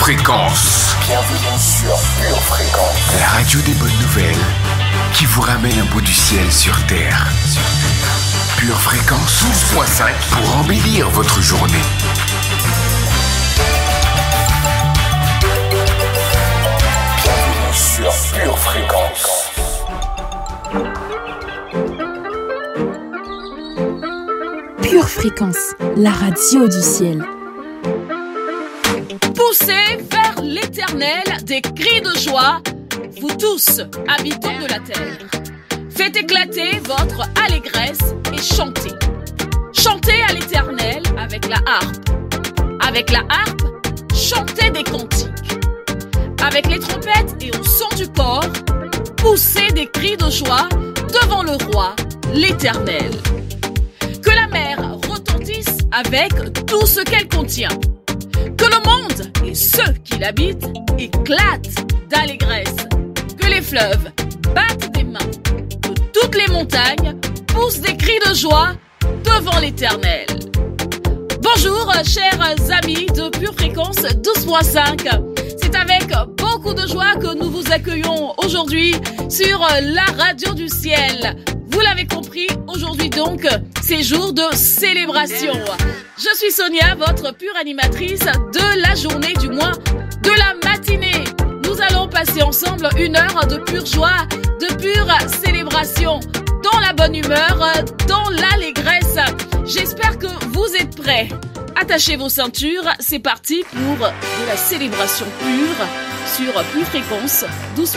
Fréquence. Bienvenue sur Pure Fréquence. La radio des bonnes nouvelles qui vous ramène un bout du ciel sur Terre. Pure Fréquence 12.5 pour embellir votre journée. Bienvenue sur Pure Fréquence. Pure Fréquence, la radio du ciel. Poussez vers l'éternel des cris de joie, vous tous, habitants de la terre. Faites éclater votre allégresse et chantez. Chantez à l'éternel avec la harpe. Avec la harpe, chantez des cantiques. Avec les trompettes et au son du cor, poussez des cris de joie devant le roi, l'éternel. Que la mer retentisse avec tout ce qu'elle contient. Que le monde et ceux qui l'habitent éclatent d'allégresse. Que les fleuves battent des mains. Que toutes les montagnes poussent des cris de joie devant l'Éternel. Bonjour chers amis de Pure Fréquence 12.5. C'est avec beaucoup de joie que nous vous accueillons aujourd'hui sur la radio du ciel. Vous l'avez compris, aujourd'hui donc, c'est jour de célébration. Je suis Sonia, votre pure animatrice de la journée, du moins de la matinée. Nous allons passer ensemble une heure de pure joie, de pure célébration, dans la bonne humeur, dans l'allégresse. J'espère que vous êtes prêts. Attachez vos ceintures, c'est parti pour de la célébration pure sur Pure Fréquence 12.5.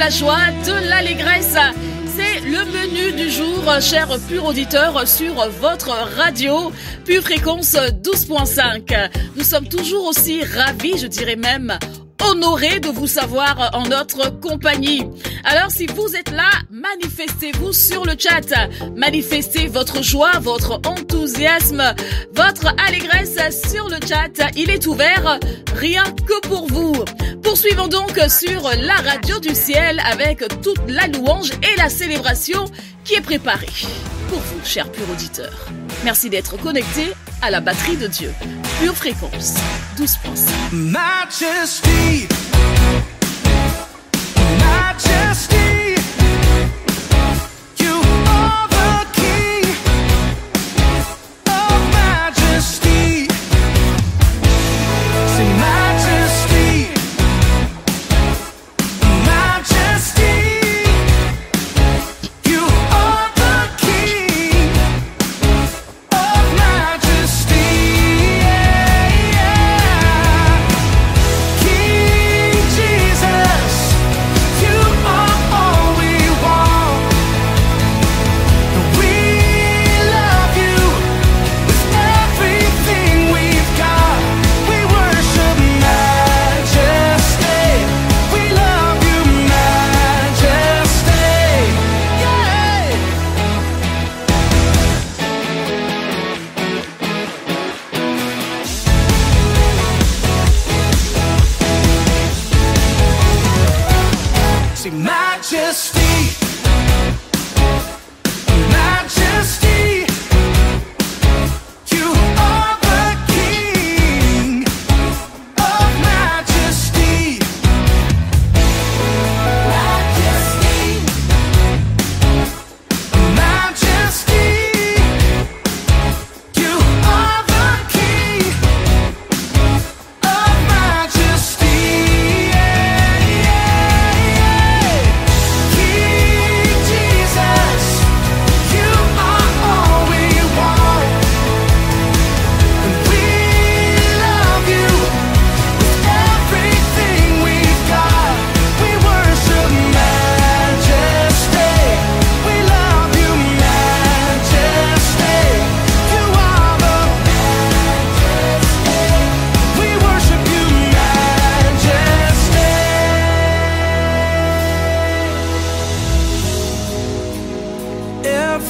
Joie, de l'allégresse, c'est le menu du jour, chers purs auditeurs, sur votre radio Pure Fréquence 12.5. Nous sommes toujours aussi ravis, je dirais même honorés de vous savoir en notre compagnie. Alors si vous êtes là, manifestez-vous sur le chat, manifestez votre joie, votre enthousiasme, votre allégresse sur le chat, il est ouvert rien que pour vous. Poursuivons donc sur la radio du ciel avec toute la louange et la célébration qui est préparée pour vous, chers purs auditeurs. Merci d'être connectés à la batterie de Dieu. Pure Fréquence 12.5. Majesty, Majesty, you are the King of Majesty. Say Majesty, Majesty, you are the King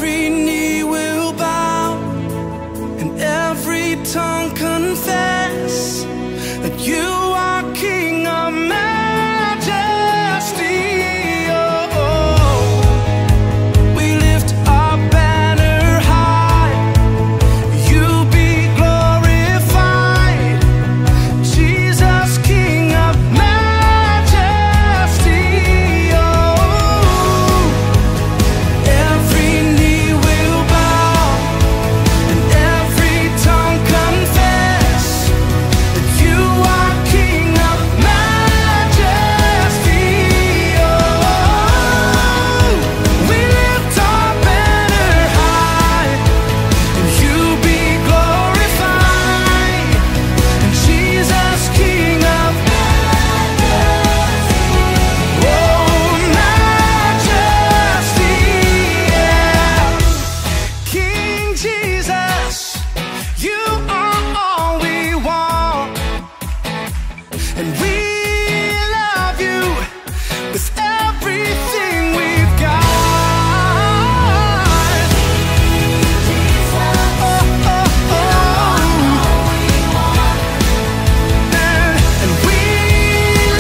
every knee will bow and every tongue confess that you are King of majesty. Oh, we lift our banner high, you be glorified, Jesus, King of majesty. Oh, every knee will bow and every tongue confess that you are King of majesty. Oh, we lift our banner high and you be glorified, and Jesus, King of majesty. Oh, majesty, yeah. King Jesus, you are all we want, and we love you with everything we've got. And we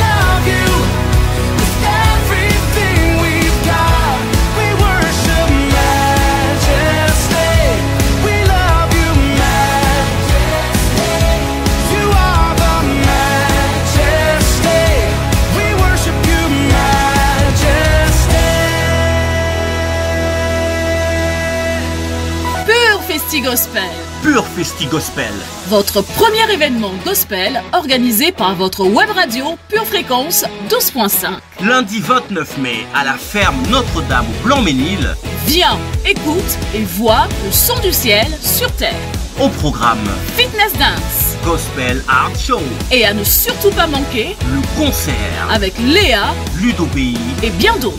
love you with everything we've got. We worship majesty. We love you, majesty. You are the majesty. We worship you, majesty. Pure Festi Gospel, Pure Festi Gospel. votre premier événement gospel organisé par votre web radio Pure Fréquence 12.5. Lundi 29 mai à la ferme Notre-Dame au Blanc-Ménil. Viens, écoute et vois le son du ciel sur terre. Au programme Fitness Dance. Gospel Art Show. Et à ne surtout pas manquer, Le concert. avec Léa Ludo BI. et bien d'autres.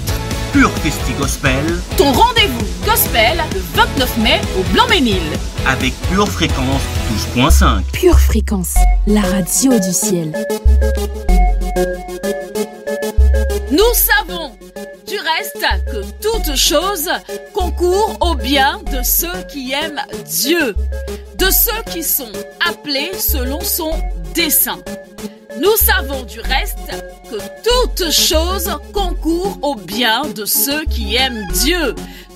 Pure Festi Gospel. Ton rendez-vous gospel le 29 mai au Blanc-Ménil. Avec Pure Fréquence 12.5. Pure Fréquence, la radio du ciel. Nous savons du reste que toute chose concourt au bien de ceux qui aiment Dieu, de ceux qui sont appelés selon son dessein. Nous savons du reste que toute chose concourt au bien de ceux qui aiment Dieu.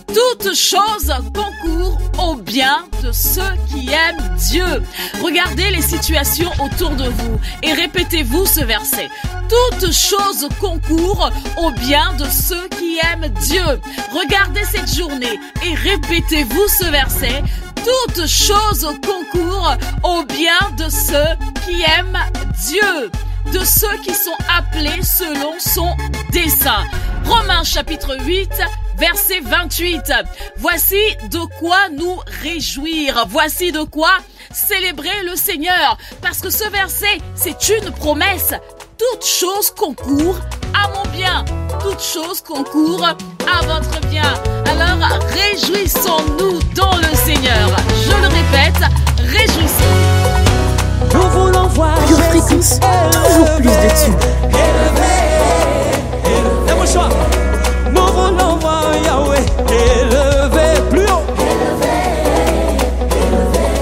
Toute chose concourt au bien de ceux qui aiment Dieu. Regardez les situations autour de vous et répétez-vous ce verset. Toute chose concourt au bien de ceux qui aiment Dieu. Regardez cette journée et répétez-vous ce verset. Toute chose concourt au bien de ceux qui aiment Dieu, de ceux qui sont appelés selon son dessein. Romains chapitre 8, verset 28. Voici de quoi nous réjouir. Voici de quoi célébrer le Seigneur. Parce que ce verset, c'est une promesse. Toute chose concourt à mon bien. Toute chose concourt à votre bien. Alors réjouissons-nous dans le Seigneur. Je le répète, réjouissons-nous. Nous voulons voir Pure Fréquence, toujours plus de tubes. Et mon choix. Nous voulons voir Yahweh élevé plus haut.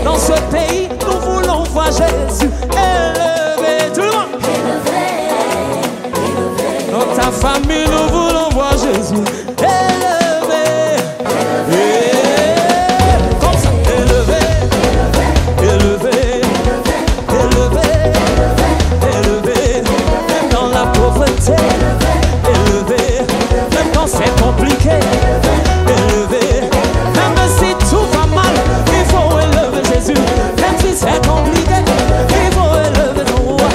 Dans ce pays, nous voulons voir Jésus élevé. Tout le monde. Dans ta famille, nous voulons voir Jésus élevé. Comme ça, élevé, élevé, élevé, élevé. Même dans la pauvreté, élevé. Même quand c'est compliqué, élevé. Même si tout va mal, il faut élever Jésus. Même si c'est compliqué, il faut élever ton roi.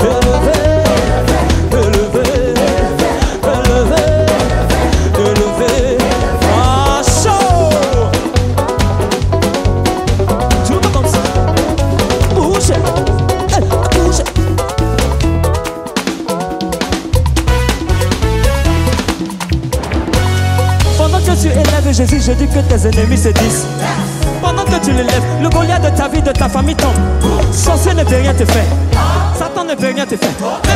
Élevé, élevé, élevé, élevé. Ah, chaud! Tout le monde comme ça. Bougez, bougez. Pendant que tu élèves Jésus, je dis que tes ennemis se disent. Pendant que tu l'élèves, le Goliath de ta vie, de ta famille tombe. Sorcier ne peut rien te faire. Satan ne peut rien te faire.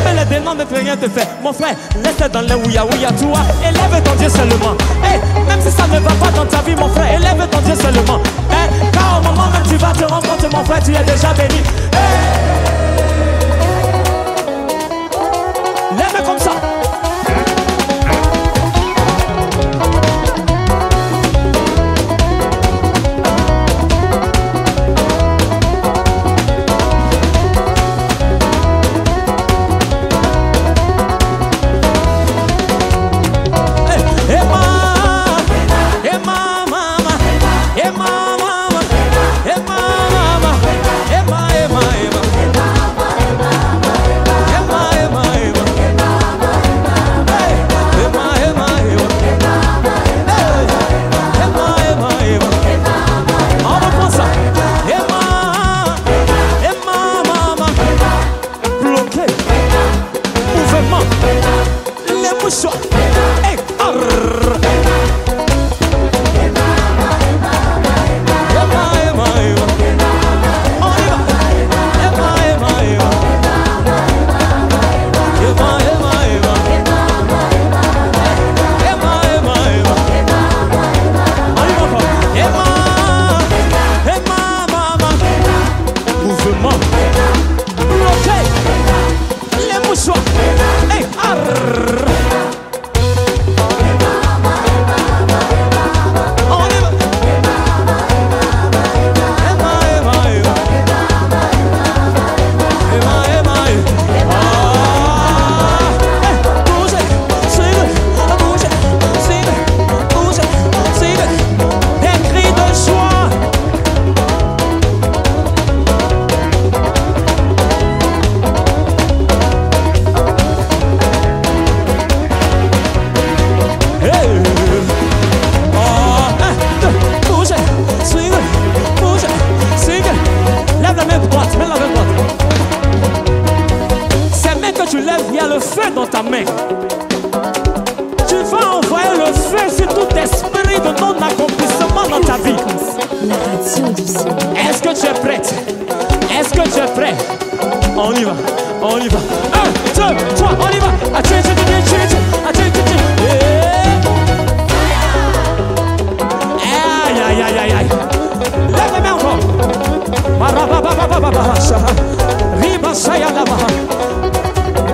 Même les démons ne peuvent rien te faire. Mon frère, laisse dans les ouïa, toi. Élève ton Dieu seulement. Hey, même si ça ne va pas dans ta vie, mon frère, frère, tu es déjà béni. Lève comme ça.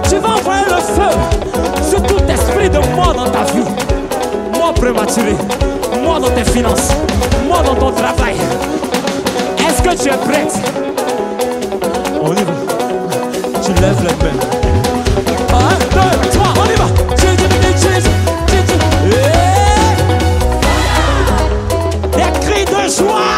Tu vas envoyer le feu sur tout esprit de mort dans ta vie. Mort prématurée, mort dans tes finances, mort dans ton travail. Est-ce que tu es prête? On y va. Tu lèves les mains. 1, 2, 3, on y va. Des cris de joie.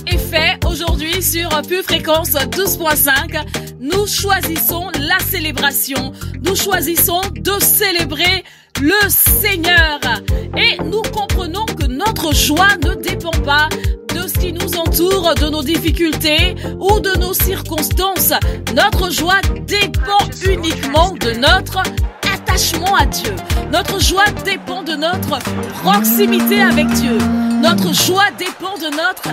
Est fait aujourd'hui sur Pure Fréquence 12.5. Nous choisissons la célébration. Nous choisissons de célébrer le Seigneur. Et nous comprenons que notre joie ne dépend pas de ce qui nous entoure, de nos difficultés ou de nos circonstances. Notre joie dépend uniquement de notre attachement à Dieu. Notre joie dépend de notre proximité avec Dieu. Notre joie dépend de notre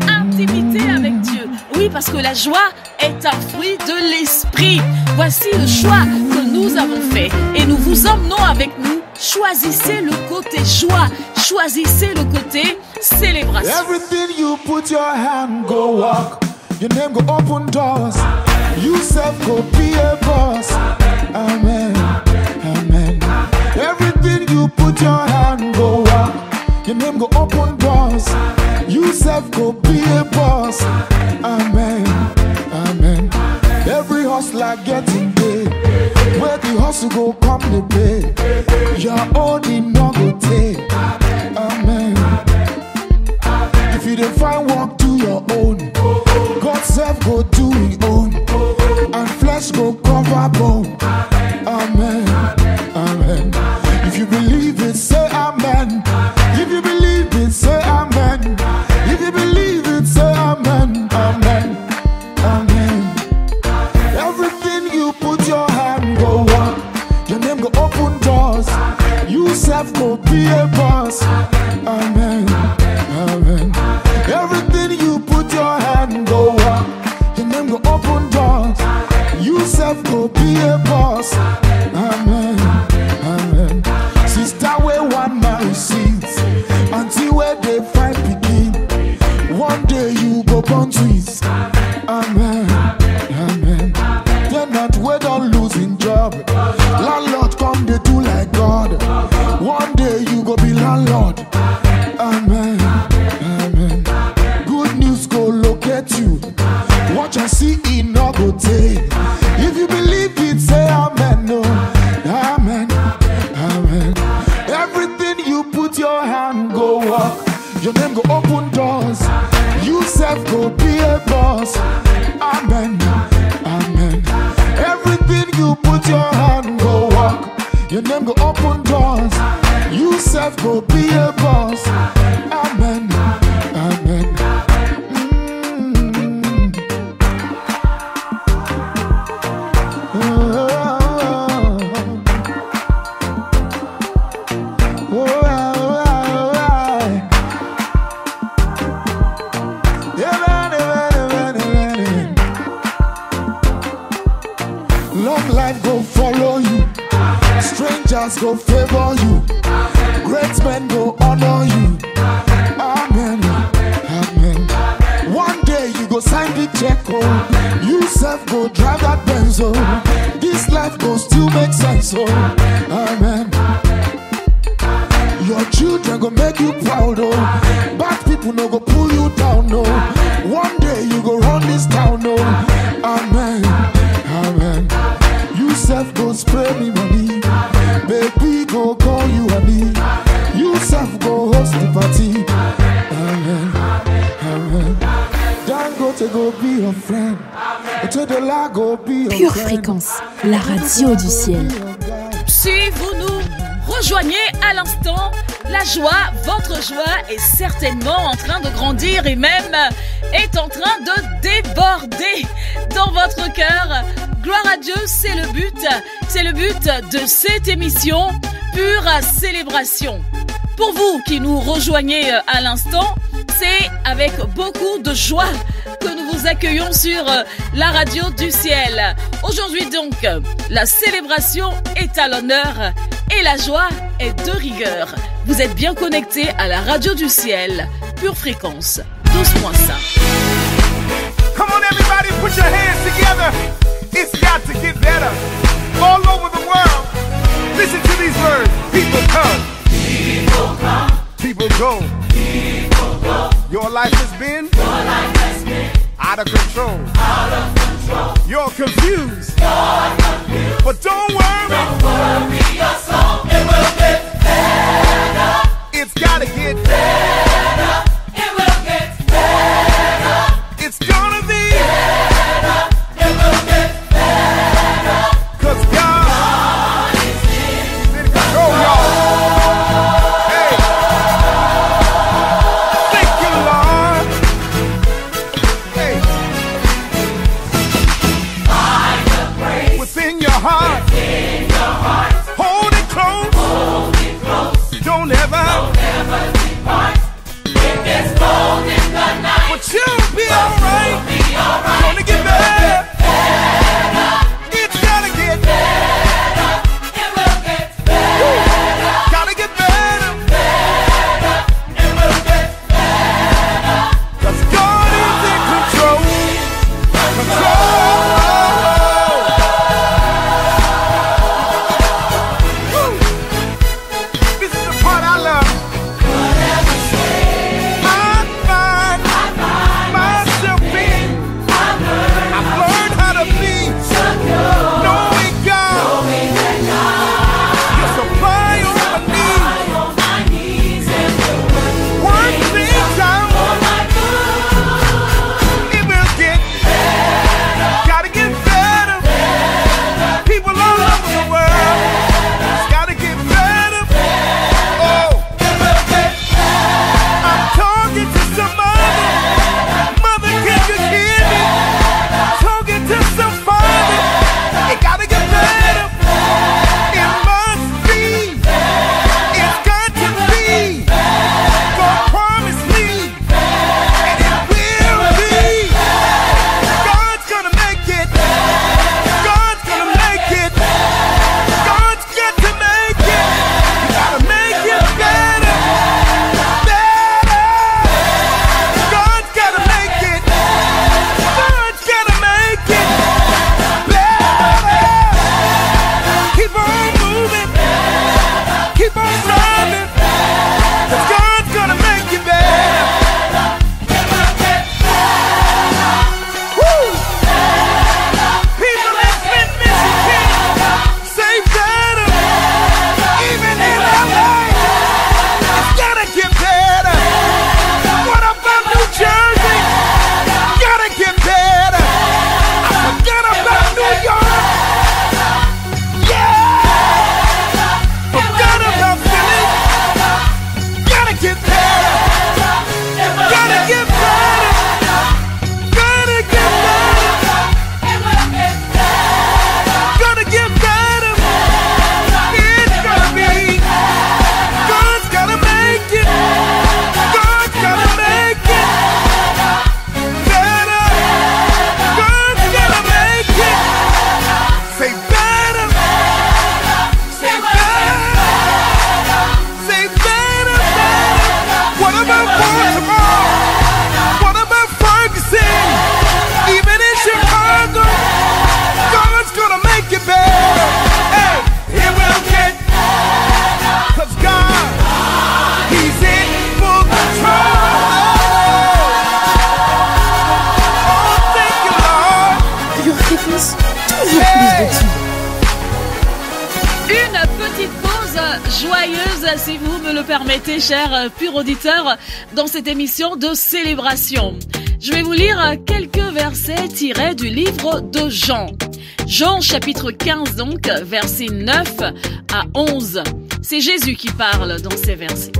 intimité avec Dieu. Oui, parce que la joie est un fruit de l'esprit. Voici le choix que nous avons fait et nous vous emmenons avec nous. Choisissez le côté joie, choisissez le côté célébration. Everything you put your hand, go walk. Your name go open doors. You self go be a boss. Amen, amen. Everything you put your hand, go walk. Your name go open doors. You self go be a boss. Amen, amen. Every hustler getting paid. Where the hustle go come to pay. Your own in no go take. Amen. If you don't find work, do your own. God self go do his own. And flesh go cover bone. Amen, go be a boss. Amen, amen. Everything you put your hand go up. Your name go open doors. You self go be a boss. Amen, amen. Sister where one man sees until where they find begin. One day you go born twins. Amen, amen. They're not wait on losing job. Landlord come they do like God. One day you go be landlord. Amen, amen. Good news go locate you. Watch and see it no go take. If you believe it, say amen. No, amen, amen. Everything you put your hand go up. Your name go open doors. You self go be a boss. Amen, amen. Everything you put your hand go walk. Your name go open doors. You self go be a boss. Amen, amen. Long life go follow you. Strangers go favor you. Great men go honor you. Amen, amen. One day you go sign the check, oh. You self go drive that Benz, oh. This life go still make sense, oh. Amen. Your children go make you proud, oh. Bad people no go pull you down, no. One day you go run this town, oh. Amen, amen. You self go spray me money. Baby go call you honey. You self go host the party. Amen, amen. Dangote go be your friend. Otedola go be your Pure friend. Fréquence, la radio du ciel. Si vous nous rejoignez à l'instant, la joie, votre joie est certainement en train de grandir et même est en train de déborder dans votre cœur. Gloire à Dieu, c'est le but de cette émission, pure célébration. Pour vous qui nous rejoignez à l'instant, c'est avec beaucoup de joie que nous vous accueillons sur la radio du ciel. Aujourd'hui donc, la célébration est à l'honneur et la joie est de rigueur. Vous êtes bien connectés à la radio du ciel, Pure Fréquence 12.5. Come on everybody, put your hands together. It's got to get better. All over the world, listen to these words. People come. People come. People go. People go. Your life has been out of control. Out of control. You're confused. But don't worry. Don't worry your soul. It will get better. It's gotta get better. It will get better. It's gonna be better. It will get better. 'Cause God is in control, y'all. Hey. Thank you, Lord. Hey. Find a praise within your heart. Hold it close. Don't ever depart. It gets cold in the night, but you'll be alright. Gonna get better. It's gotta get better. It will get better. Gotta get better. It will get better. 'Cause God is in control. Woo. This is the part I love. I find myself in de tubes. Une petite pause joyeuse, si vous me le permettez, chers purs auditeurs, dans cette émission de célébration. Je vais vous lire quelques versets tirés du livre de Jean. Jean chapitre 15 donc, versets 9 à 11. C'est Jésus qui parle dans ces versets.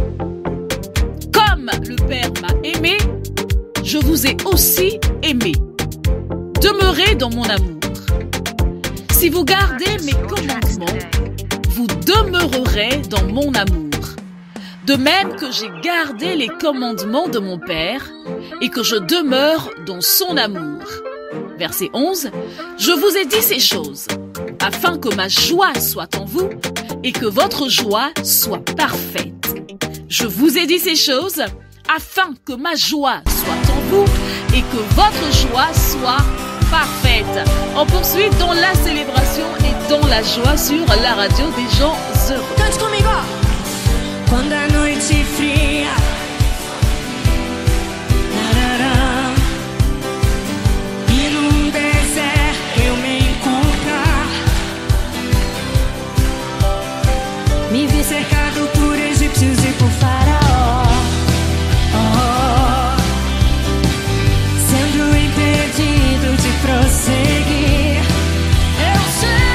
Comme le Père m'a aimé, je vous ai aussi aimé. Demeurez dans mon amour. Si vous gardez mes commandements, vous demeurerez dans mon amour. De même que j'ai gardé les commandements de mon Père et que je demeure dans son amour. Verset 11. Je vous ai dit ces choses afin que ma joie soit en vous et que votre joie soit parfaite. Je vous ai dit ces choses afin que ma joie soit en vous et que votre joie soit parfaite. On poursuit dans la célébration et dans la joie sur la radio des gens heureux. Cante comigo! Quando a noite fria, tarará, e num deserto eu me encontrar, me vi cercado por egípcios e por faraó, sendo impedido de prosseguir. Eu sei.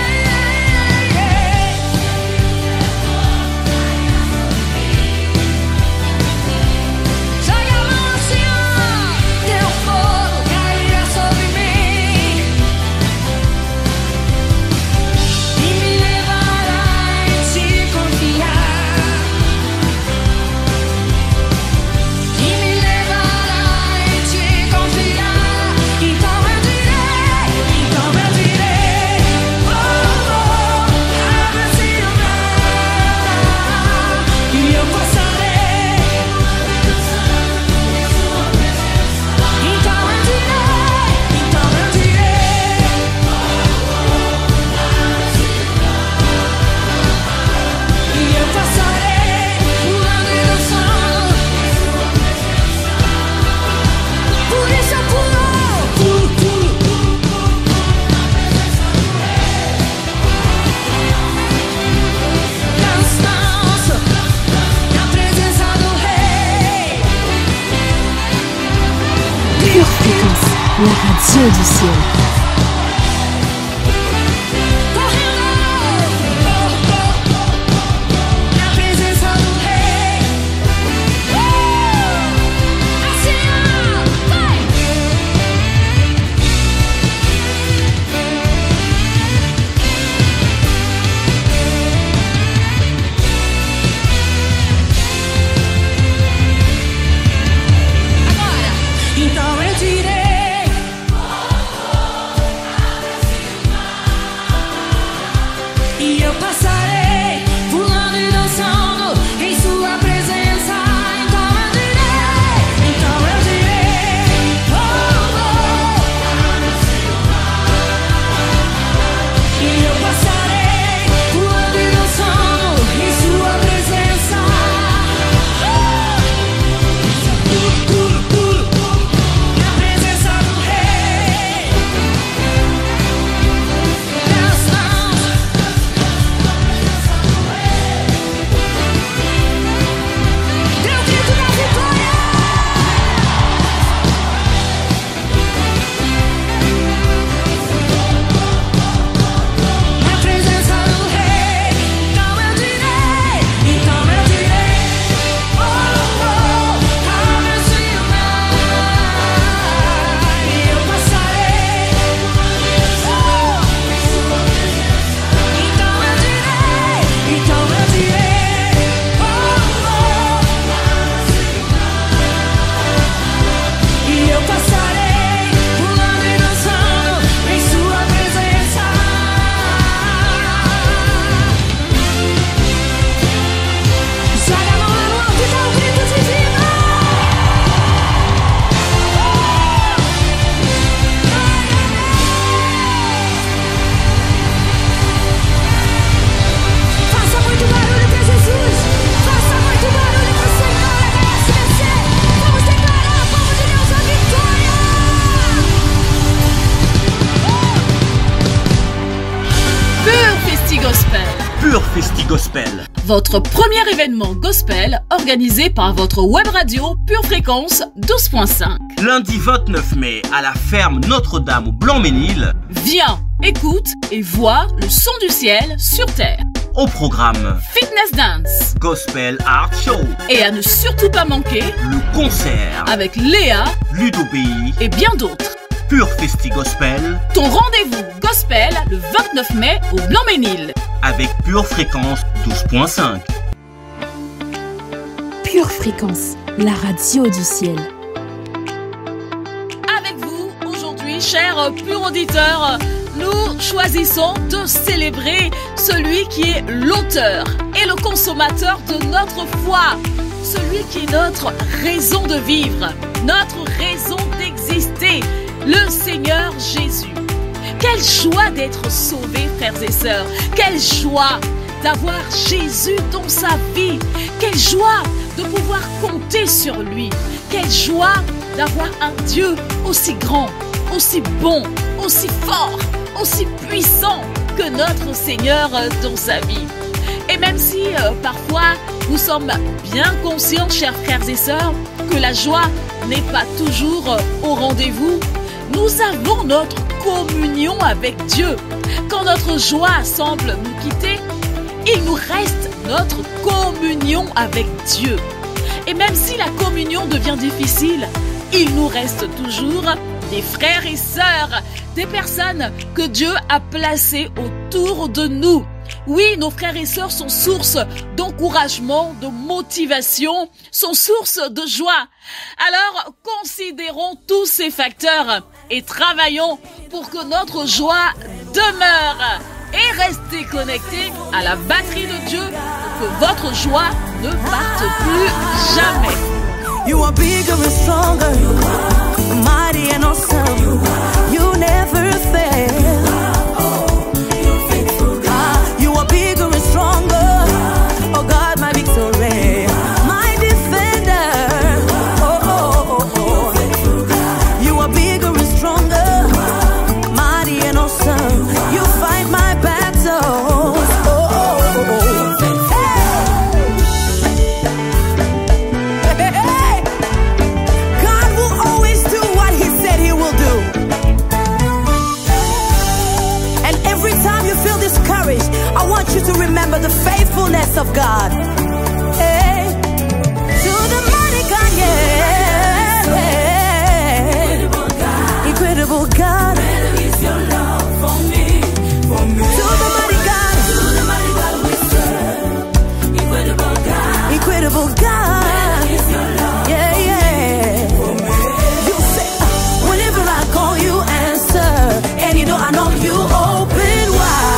La radio du ciel. Então eu direi Pure Festi Gospel. Votre premier événement gospel organisé par votre web radio Pure Fréquence 12.5. Lundi 29 mai à la ferme Notre-Dame au Blanc-Ménil. Viens, écoute et vois le son du ciel sur terre. Au programme Fitness Dance, Gospel Art Show. Et à ne surtout pas manquer le concert avec Léa, Ludo BI et bien d'autres. Pure Festi Gospel, ton rendez-vous gospel le 29 mai au Blanc-Ménil. Avec Pure Fréquence 12.5. Pure Fréquence, la radio du ciel. Avec vous, aujourd'hui, chers purs auditeurs, nous choisissons de célébrer celui qui est l'auteur et le consommateur de notre foi. Celui qui est notre raison de vivre, notre raison d'exister, le Seigneur Jésus. Quelle joie d'être sauvé, frères et sœurs. Quelle joie d'avoir Jésus dans sa vie. Quelle joie de pouvoir compter sur lui. Quelle joie d'avoir un Dieu aussi grand, aussi bon, aussi fort, aussi puissant que notre Seigneur dans sa vie. Et même si parfois nous sommes bien conscients, chers frères et sœurs, que la joie n'est pas toujours au rendez-vous, nous avons notre communion avec Dieu. Quand notre joie semble nous quitter, il nous reste notre communion avec Dieu. Et même si la communion devient difficile, il nous reste toujours des frères et sœurs, des personnes que Dieu a placées autour de nous. Oui, nos frères et sœurs sont source d'encouragement, de motivation, sont source de joie. Alors, considérons tous ces facteurs et travaillons pour que notre joie demeure. Et restez connectés à la batterie de Dieu pour que votre joie ne parte plus jamais. You are bigger and stronger, mighty and awesome. You never fail. You are bigger and stronger. Oh God, my victory, my defender. You are bigger and stronger, mighty and awesome. You fight my battles. I want you to remember the faithfulness of God. Hey, to the mighty God, yeah. Incredible God. Better is your love for me, for me. To the mighty God we serve. Incredible God. Incredible God. Better is your love. Yeah, yeah. For me. You say, whenever I call you answer, and you know I know you open wide.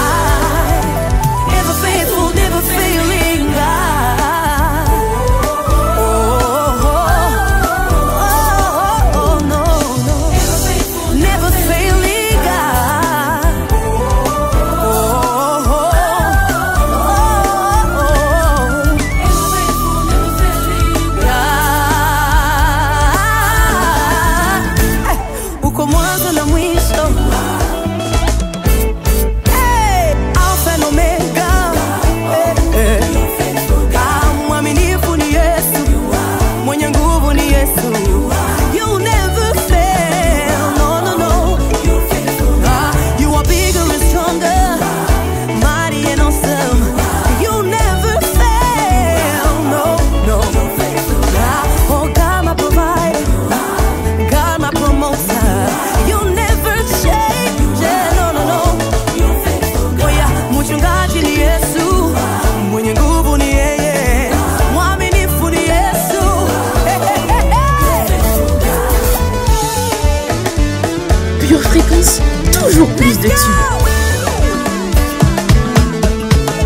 Toujours plus de tubes.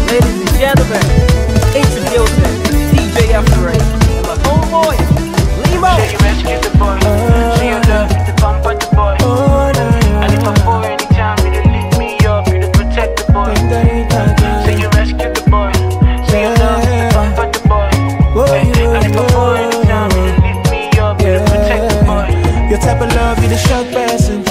Ladies and gentlemen, introducing DJ After Eight. My homeboy, Limo. Say you rescue the boy. Say you love the pump at the boy. And if I fall anytime, you lift me up, you protect the boy. Say you rescue the boy. Say you love the pump at the boy. And if I fall anytime, you lift me up, you protect the boy. Your type of love, you the shot person.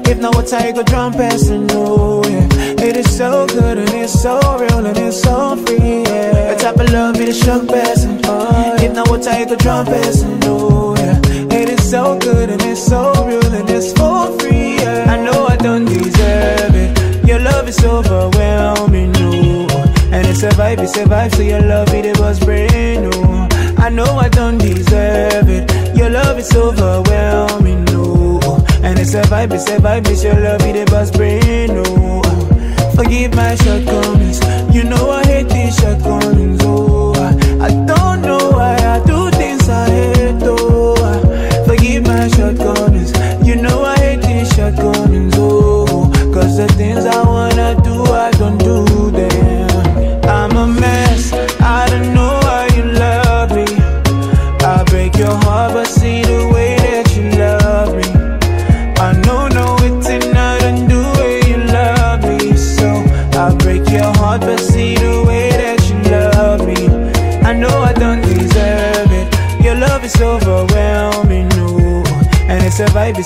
If not, what I go jump at. blessing, oh yeah. It is so good and it's so real and it's so free, yeah. The type of love it is shock passing, oh yeah. If not what I could drum passing, oh yeah. It is so good and it's so real and it's for free, yeah. I know I don't deserve it. Your love is overwhelming, no. And it's a vibe, so your love it was brand new. I know I don't deserve it. Your love is overwhelming, no. And it's a vibe, it's your love it was brand new. Forgive my shortcomings, you know I hate these shortcomings, oh. I don't know why I do things I hate, oh. Forgive my shortcomings, you know I hate these shortcomings, oh. Cause the things I wanna do, I don't do them. I'm a mess, I don't know why you love me. I break your heart, but see the way that you love me. I know, no, it's not undo way you love me. So I break your heart, but see the way that you love me. I know I don't deserve it. Your love is overwhelming, no. And it's a vibe,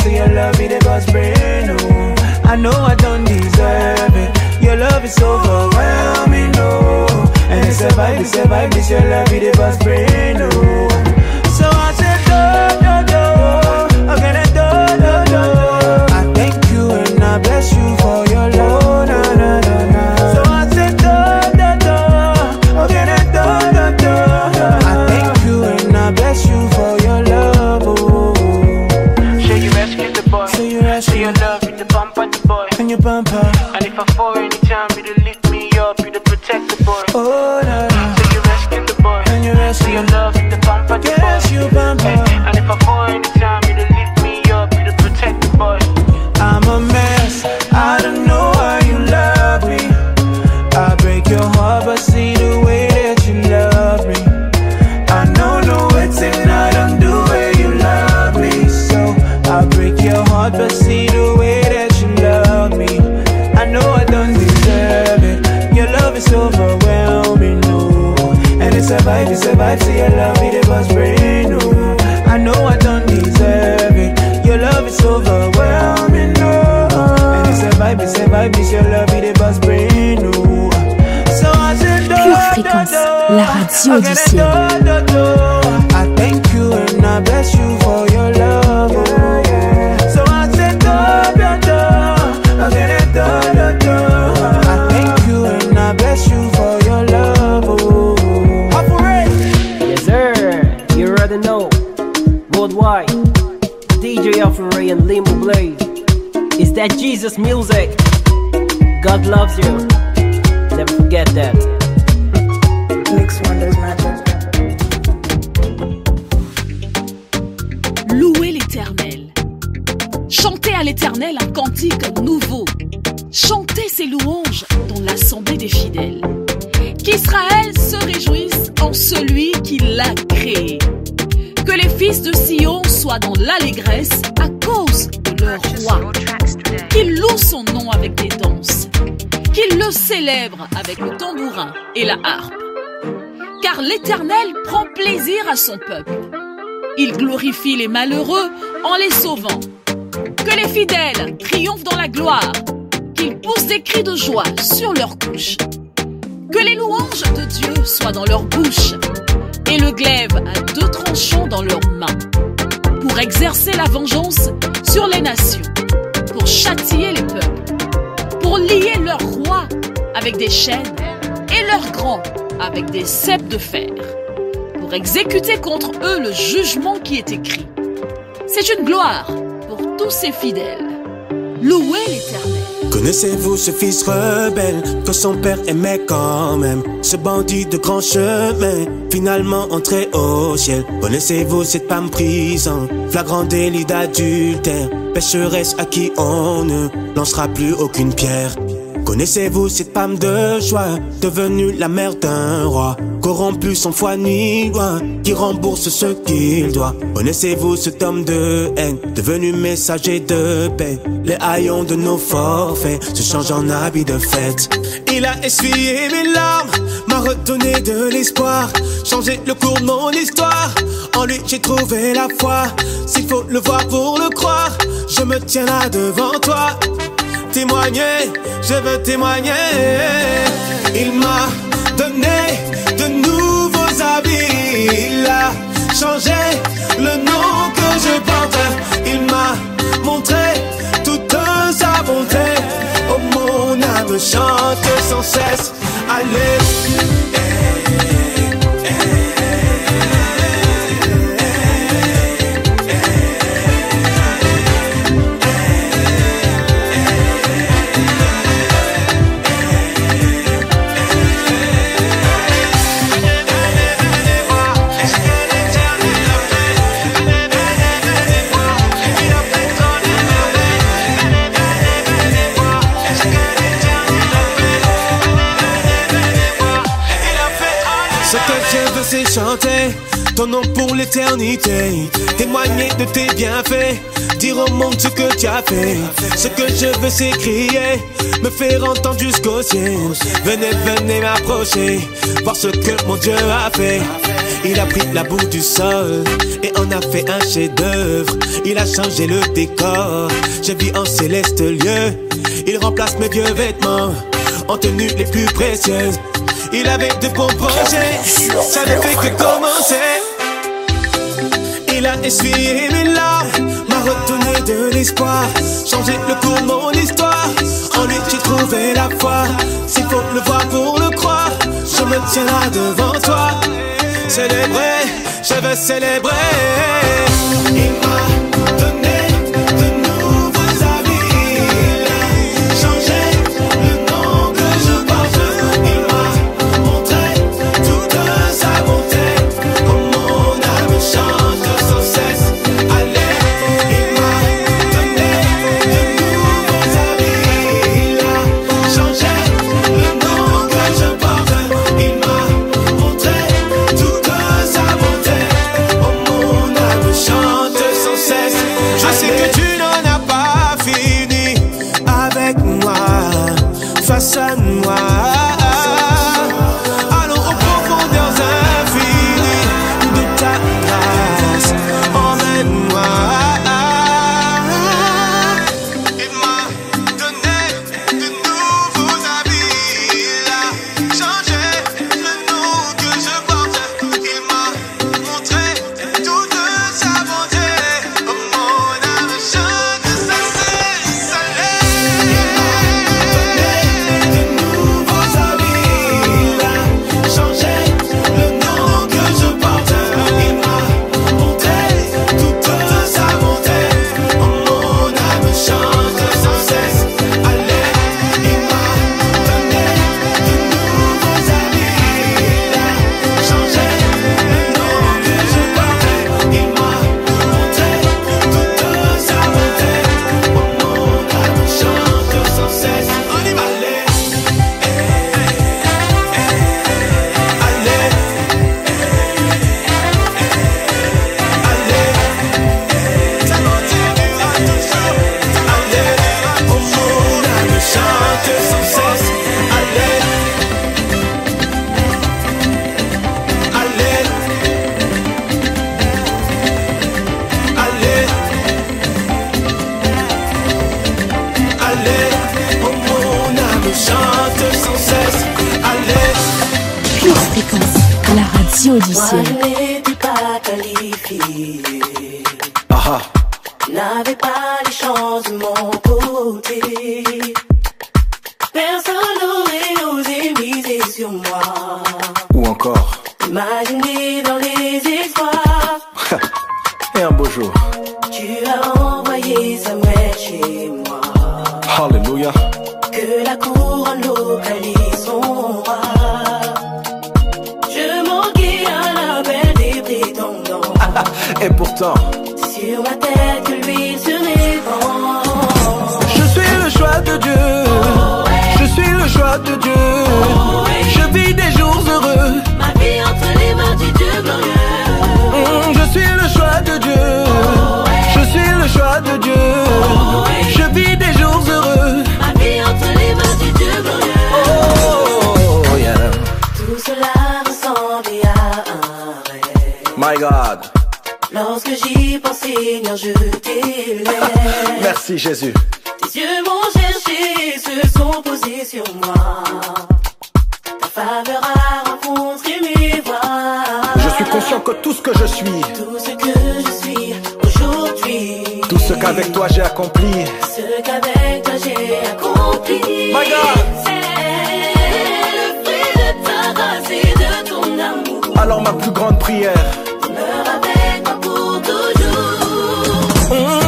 so your love it was brand new. I know I don't deserve it. Your love is overwhelming, no. And it's a vibe, it's your love it was brand new. So I said, do, again, do. I thank you and I bless you for your love, na, na, na, na. So I said, do, again, do. I thank you and I bless you for your love, oh. Say you rescued the boy. Say you rescued. Say your love in the bump on the boy. And you bump her. And if I fall anytime, you to lift me up, you to protect the boy. Oh, no. Say you rescued the boy. And you rescued. Say your love in the bump on the boy. Yes, you bump her. And if I fall anytime, you to lift me up, you to protect the boy. I'm a mess, I don't know why you love me. I break your heart, but see the way that you love me. I know, no, it's not undo way you love me. So I break your heart, but see the way that you love me. I know I don't deserve it. Your love is overwhelming, no. And it's a vibe, so your love it was brand new. I know I don't deserve it. Your love is overwhelming, no. And it's a vibe, it's your love it was brand new. So I said, Pure Fréquence, la radio du ciel. I thank you and I bless you for your love, oh. So I said, I thank you and I bless you for your love, oh. Yes, sir. You already know. Worldwide, DJ Afro and Limo Blaze. It's that Jesus music. God loves you. Never forget that. Mix Wonders Magic. Louez l'Éternel. Chantez à l'Éternel un cantique nouveau. Chantez ses louanges dans l'assemblée des fidèles. Qu'Israël se réjouisse en celui qui l'a créé. Que les fils de Sion soient dans l'allégresse à cause de leur roi. Qu'ils louent son nom avec des danses. Qu'ils le célèbrent avec le tambourin et la harpe. Car l'Éternel prend plaisir à son peuple. Il glorifie les malheureux en les sauvant. Que les fidèles triomphent dans la gloire. Qu'ils poussent des cris de joie sur leurs couches. Que les louanges de Dieu soient dans leur bouche. Et le glaive à deux tranchants dans leurs mains. Pour exercer la vengeance sur les nations. Pour châtier les peuples. Pour lier leurs rois avec des chaînes. Et leurs grands avec des ceps de fer. Pour exécuter contre eux le jugement qui est écrit. C'est une gloire pour tous ses fidèles. Louez l'Éternel. Connaissez-vous ce fils rebelle que son père aimait quand même? Ce bandit de grand chemin, finalement entré au ciel. Connaissez-vous cette femme prise en flagrant délit d'adultère, pécheresse à qui on ne lancera plus aucune pierre? Connaissez-vous cette femme de joie, devenue la mère d'un roi, corrompu sans foi ni loi, qui rembourse ce qu'il doit? Connaissez-vous cet homme de haine, devenu messager de paix? Les haillons de nos forfaits se changent en habits de fête. Il a essuyé mes larmes, m'a redonné de l'espoir, changé le cours de mon histoire. En lui j'ai trouvé la foi, s'il faut le voir pour le croire, je me tiens là devant toi. témoigner, je veux témoigner. Il m'a donné de nouveaux habits. Il a changé le nom que je porte. Il m'a montré toute sa bonté. Oh, mon âme chante sans cesse. Allez. C'est chanter ton nom pour l'éternité, témoigner de tes bienfaits, dire au monde ce que tu as fait. Ce que je veux c'est crier, me faire entendre jusqu'au ciel. Venez, venez m'approcher, voir ce que mon Dieu a fait. Il a pris la boue du sol et en a fait un chef-d'œuvre. Il a changé le décor, je vis en céleste lieu. Il remplace mes vieux vêtements en tenues les plus précieuses. Il avait de bons projets, ça ne fait que commencer. Il a essuyé mes larmes, m'a redonné de l'espoir, changé le cours de mon histoire. En lui j'ai trouvé la foi, s'il faut le voir pour le croire, je me tiens là devant toi. Célébrer, je veux célébrer. Il m'a donné de nouveaux habits. Il a changé le nom que je porte. Il m'a montré toute sa bonté. Oh, mon âme chante sans cesse. Allez, il m'a donné de nouveaux habits. Il a changé le nom que je porte. Il m'a montré toute sa bonté. Oh, mon âme chante sans cesse. Je sais que tu n'en as pas fini avec moi, façonne-moi. Allons aux profondeurs infinies de ta grâce, emmène-moi. Il m'a donné de nouveaux habits. Il a changé le nom que je porte. Il m'a montré toute sa bonté. Oh, mon âme chante sans cesse. Allez. Il m'a donné de nouveaux habits. Il a changé le nom que je porte. Il m'a montré toute sa bonté. Oh, mon âme chante sans cesse. Allez. Il m'a donné de nouveaux habits. Il a changé le nom que je porte. Il m'a montré toute sa bonté. Oh, mon âme chante sans cesse. On y va. Allez. Ça continuera toujours. Allez. Oh, mon âme chante sans cesse. Allez. Allez. Allez. Allez. Oh, mon âme chante sans cesse. Allez. Pure Fréquence, la radio du ciel. Moi, je n'étais pas qualifié. N'avais pas les chances de mon côté. Personne n'aurait osé miser sur moi. Ou encore, Imaginez dans les espoirs. et un beau jour. Tu as envoyé Samuel chez moi. Alléluia. Que la couronne localise son roi. Je manquais à l'appel des prétendants. Et pourtant, Sur ma tête que l'huile se répand. Je suis le choix de Dieu. Je suis le choix de Dieu. Je vis des jours heureux. Ma vie entre les mains du Dieu glorieux. Je suis le choix de Dieu. Je suis le choix de Dieu. Je vis des jours heureux. Ma vie entre les mains du Dieu glorieux. oh yeah. Tout cela ressemblait à un rêve. My God. Lorsque j'y pense, Seigneur, je t'élève. Merci Jésus. Tes yeux vont chercher, se sont posés sur moi. Ta faveur a rencontré mes voies. Je suis conscient que tout ce que je suis, tout ce que je suis aujourd'hui, tout ce qu'avec toi j'ai accompli, ce qu'avec toi j'ai accompli, my God, c'est le fruit de ta grâce et de ton amour. Alors ma plus grande prière, demeure avec moi pour toujours.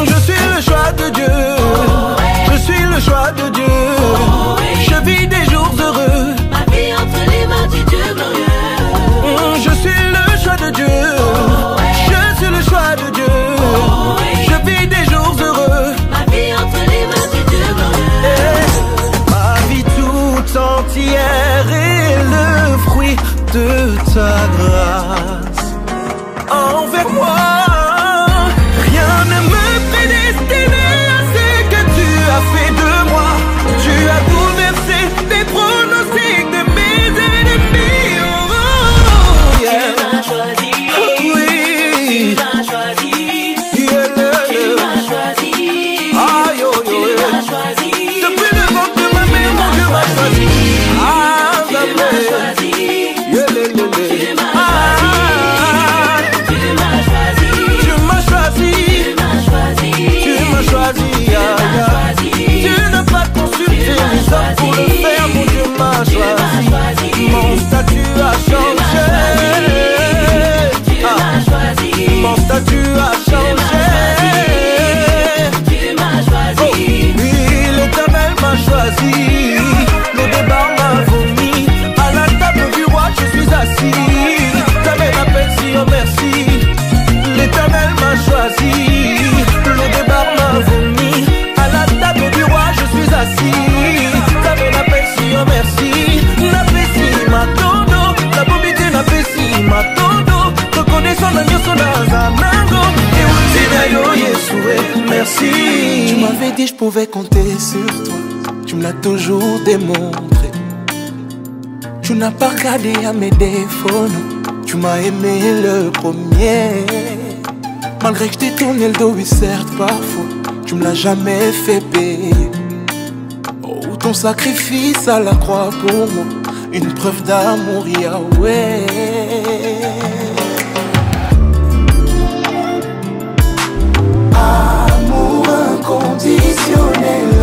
Je suis le choix de Dieu, je suis le choix de Dieu. Je vis des jours heureux, ma vie entre les mains du Dieu glorieux. Je suis le choix de Dieu, je suis le choix de Dieu. Je vis des jours heureux, ma vie entre les mains du Dieu glorieux. Ma vie tout entière est le fruit de ta grâce envers moi. Rien ne me prédestinait à ce que tu as fait de moi. Tu as bouleversé les pronostics de mes ennemis. Oh, yeah. Tu m'as choisi, oui. tu m'as choisi, Yeah, tu m'as choisi, ah, yo, yo, tu m'as choisi. Depuis le ventre de ma mère, mon Dieu m'a choisi. Ah, tu m'as choisi, yeah, tu m'as choisi, tu m'as choisi, tu m'as choisi, tu m'as choisi, tu m'as choisi, tu n'as pas consulté les hommes pour le faire, mon Dieu m'a choisi. Mon statut a changé, mon statut a changé. tu m'as choisi, Oui, l'Éternel m'a choisi, le débat m'a vomi. À la table du roi, je suis assis. T'avais l'appel si, oh merci. L'Éternel m'a choisi, le débat m'a vomi. À la table du roi, je suis assis. T'avais l'appel si, oh merci. N'apprécie ma dodo, la bobité n'apprécie ma dodo. Reconnaissant la mieux son azanango. Et ultime yo Yeshua, merci. Tu m'avais dit je pouvais compter sur toi, tu me l'as toujours démontré. Tu n'as pas regardé à mes défauts, non. Tu m'as aimé le premier. Malgré que je t'ai tourné le dos, oui certes parfois, tu me l'as jamais fait payer. Oh, ton sacrifice à la croix pour moi, une preuve d'amour, Yahweh. Amour inconditionnel,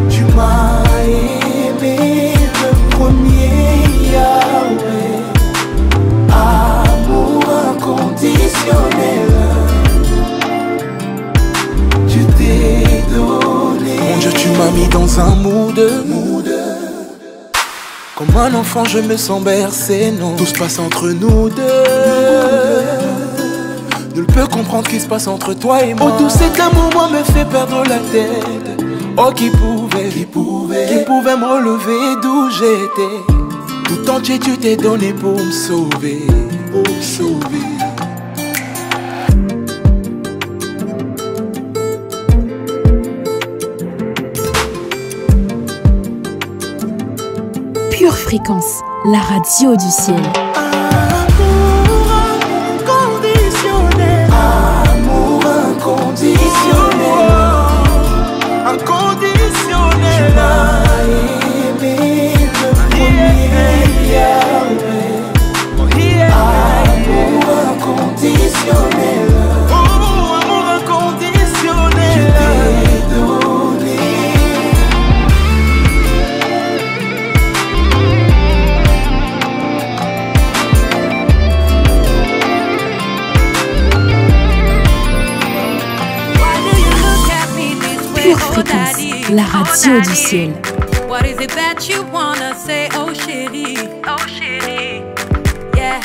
tu m'as aimé le premier, Yahweh. Amour inconditionnel, tu t'es donné. Mon Dieu, tu m'as mis dans un mood. Comme un enfant, je me sens bercé, non. Tout se passe entre nous deux. Nul peut comprendre ce qui se passe entre toi et moi. Oh, tout cet amour, moi, me fait perdre la tête. Oh, qui pouvait me relever d'où j'étais. Tout entier, tu t'es donné pour me sauver. Pour me sauver. Pure Fréquence, la radio du ciel. Amour inconditionnel, inconditionnel. Tu m'as aimé le premier, Yahweh. Amour inconditionnel, oh, amour inconditionnel. Tu t'es donné. Pure Fréquence, la radio du ciel. What is it that you wanna say, oh chérie? Oh chérie, yeah.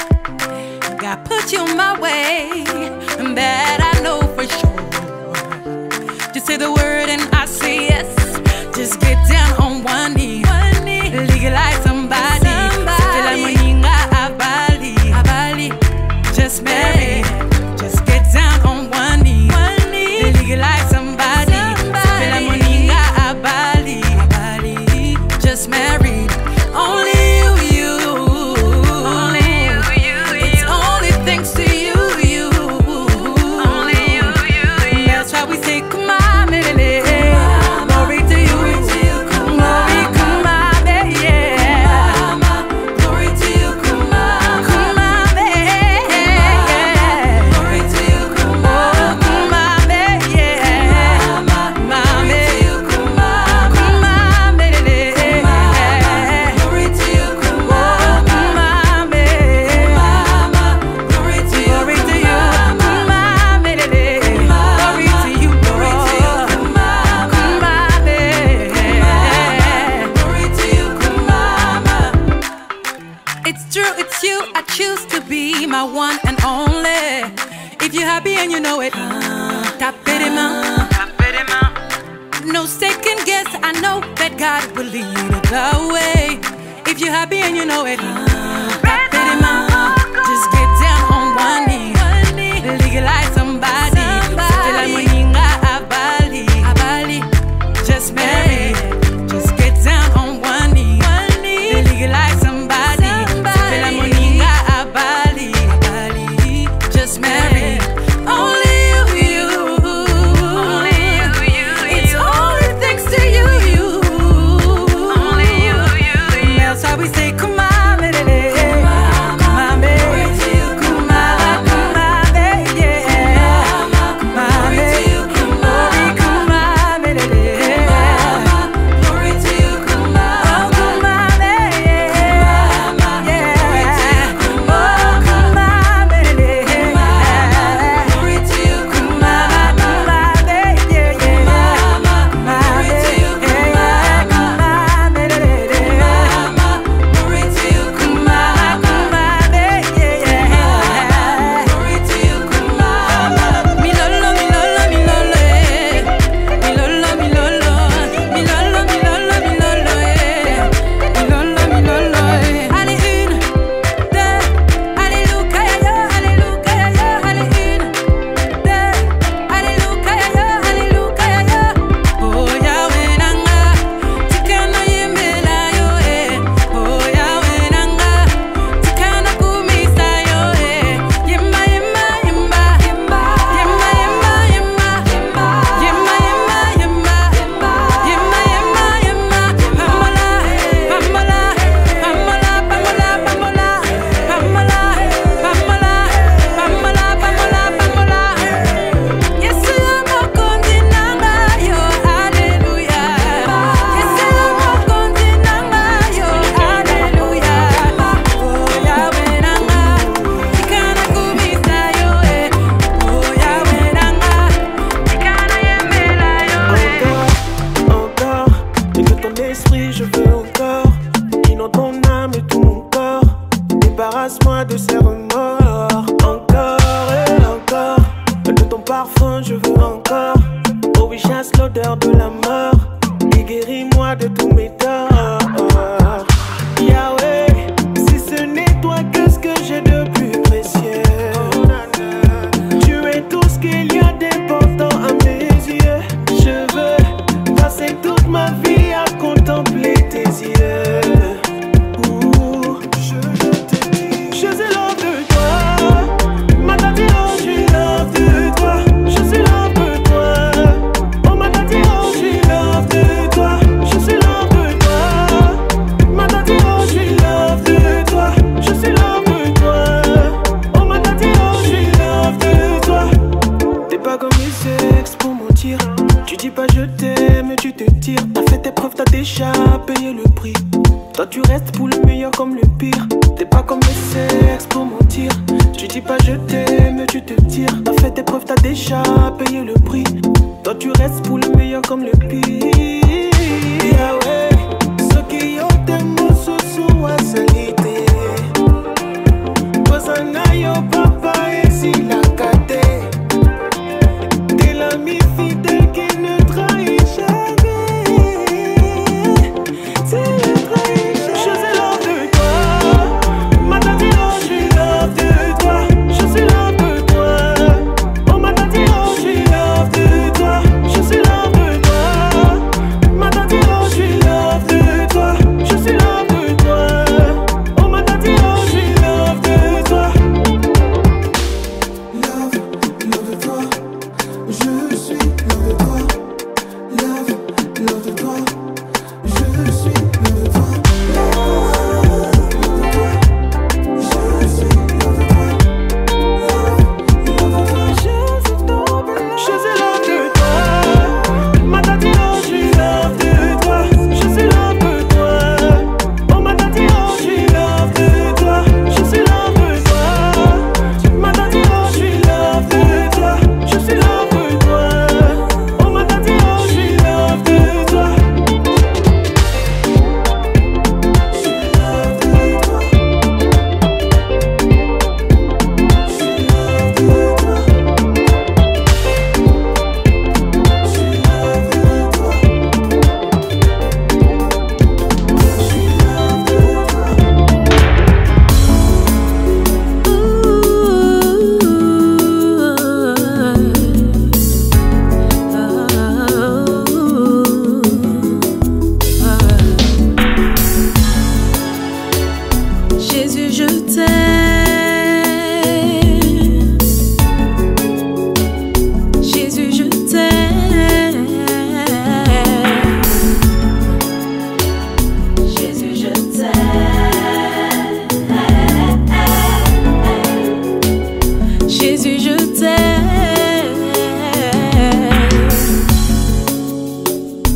God put you my way, and that I know for sure. Just say the word and I say yes. Just get down on one knee. Legalize somebody. Just marry. Just get down on one knee. Legalize somebody. Just married. Only you. Only you. It's only thanks to you. Only you. That's why we say come on. happy and you know it. Tapez-les-mains. No second guess, I know that God will lead you the way. If you're happy and you know it. Tapez-les-mains. Just get down on one knee. Legalize somebody. C'était la moninga à Bali. Just marry. Just get down on one knee. Legalize somebody. C'était la moninga à Bali. Just marry. Only you. It's only thanks to you. Only you. That's why we say come on.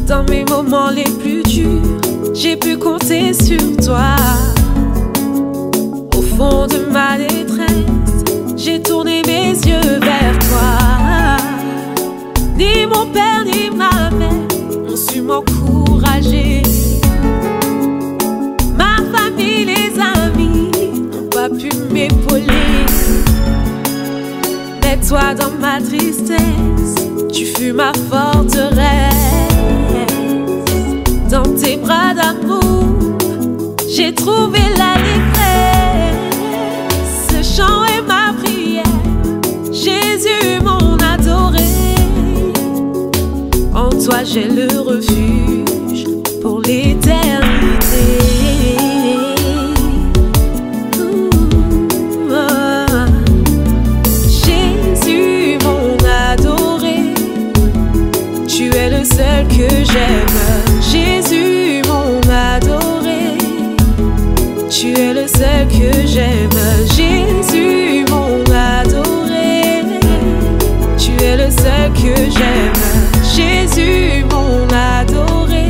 Dans mes moments les plus durs, j'ai pu compter sur toi. Au fond de ma détresse, j'ai tourné mes yeux vers toi. Ni mon père ni ma mère ont su m'encourager. Ma famille, les amis n'ont pas pu m'épauler. Mais toi dans ma tristesse, tu fus ma forteresse. Dans tes bras d'amour, j'ai trouvé la détresse. Ce chant est ma prière, Jésus mon adoré. En toi j'ai le refuge pour l'éternité. Jésus mon adoré, tu es le seul que j'aime. Jésus mon adoré, tu es le seul que j'aime. Jésus mon adoré, tu es le seul que j'aime. Jésus mon adoré,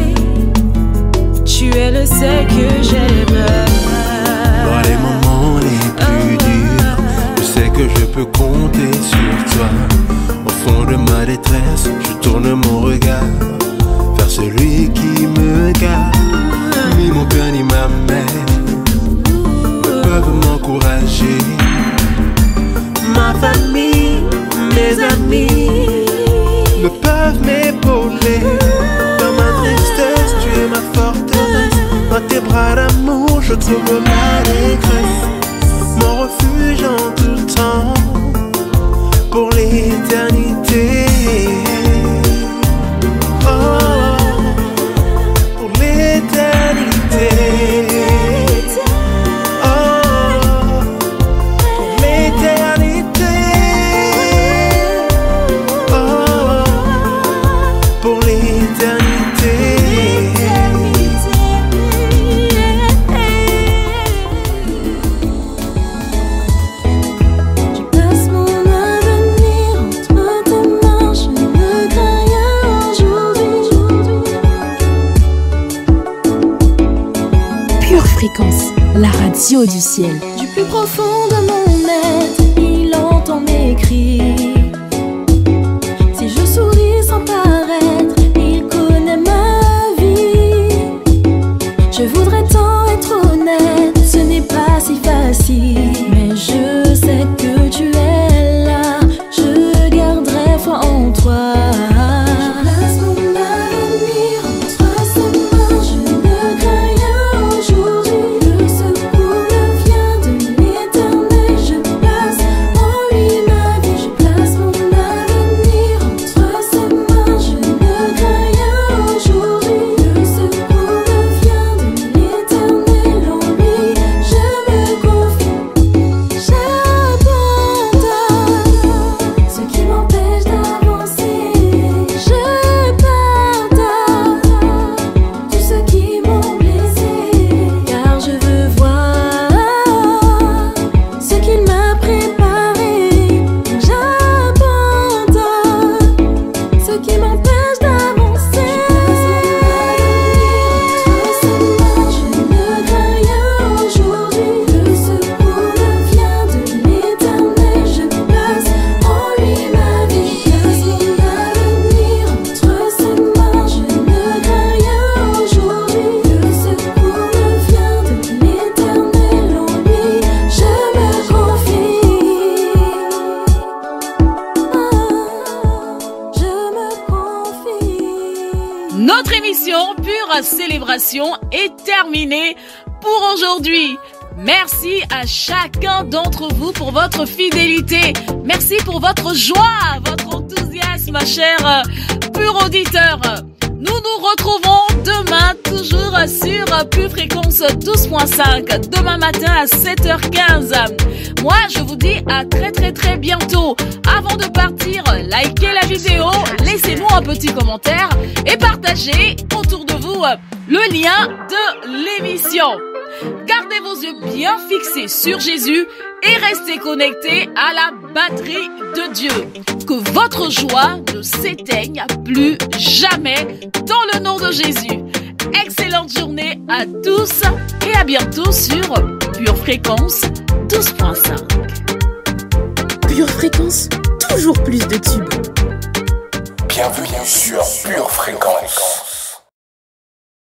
tu es le seul que j'aime. Dans les moments les plus durs, je sais que je peux compter sur toi. Au fond de ma détresse, je tourne mon regard vers celui qui me garde. Ni mon père ni ma mère ne peuvent m'encourager. Ma famille, mes amis ne peuvent m'épauler. Dans ma tristesse, tu es ma forteresse. Dans tes bras d'amour, je trouve ma détresse. Mon refuge en tout temps, pour l'éternité. Oh, pour l'éternité. Oh, pour l'éternité. Oh, pour l'éternité. Place mon avenir entre tes mains, je ne crains rien aujourd'hui. Pure Fréquence, la radio du ciel. Du plus profond de mon être, il entend mes cris. Si je souris sans paraître, il connaît ma vie. Je voudrais tant être honnête, ce n'est pas si facile. Mais je sais que tu es là, je garderai foi en toi. Je place mon avenir entre ses mains, je ne crains rien aujourd'hui. Le secours me vient de l'éternel, je place en lui ma vie. Je place mon avenir entre ses mains, je ne crains rien aujourd'hui. Le secours me vient de l'éternel, en lui je me confie. J'abandonne ce qui m'empêche d'avancer. Je pardonne tous ceux qui m'ont blessé, car je veux voir ce qu'il m'a préparé. J'abandonne ce qui m'empêche d'avancer. Je ne crains rien aujourd'hui. Le secours me vient de l'éternel, je place en lui ma vie. Je place mon avenir entre ses mains, je ne crains rien aujourd'hui. Le secours me vient de l'éternel, en lui je me confie. Je me confie. Notre émission Pure Célébration est terminée pour aujourd'hui. Merci à chacun d'entre vous pour votre fidélité. Merci pour votre joie, votre enthousiasme, chers purs auditeurs. Nous nous retrouvons demain, toujours sur Pure Fréquence 12.5. Demain matin à 7h15. Moi, je vous dis à très bientôt. Avant de partir, likez la vidéo, laissez-nous un petit commentaire et partagez autour de vous le lien de l'émission. Gardez vos yeux bien fixés sur Jésus et restez connectés à la batterie de Dieu. Que votre joie ne s'éteigne plus jamais dans le nom de Jésus. Excellente journée à tous et à bientôt sur Pure Fréquence 12.5. Pure Fréquence, toujours plus de tubes. Bienvenue sur Pure Fréquence.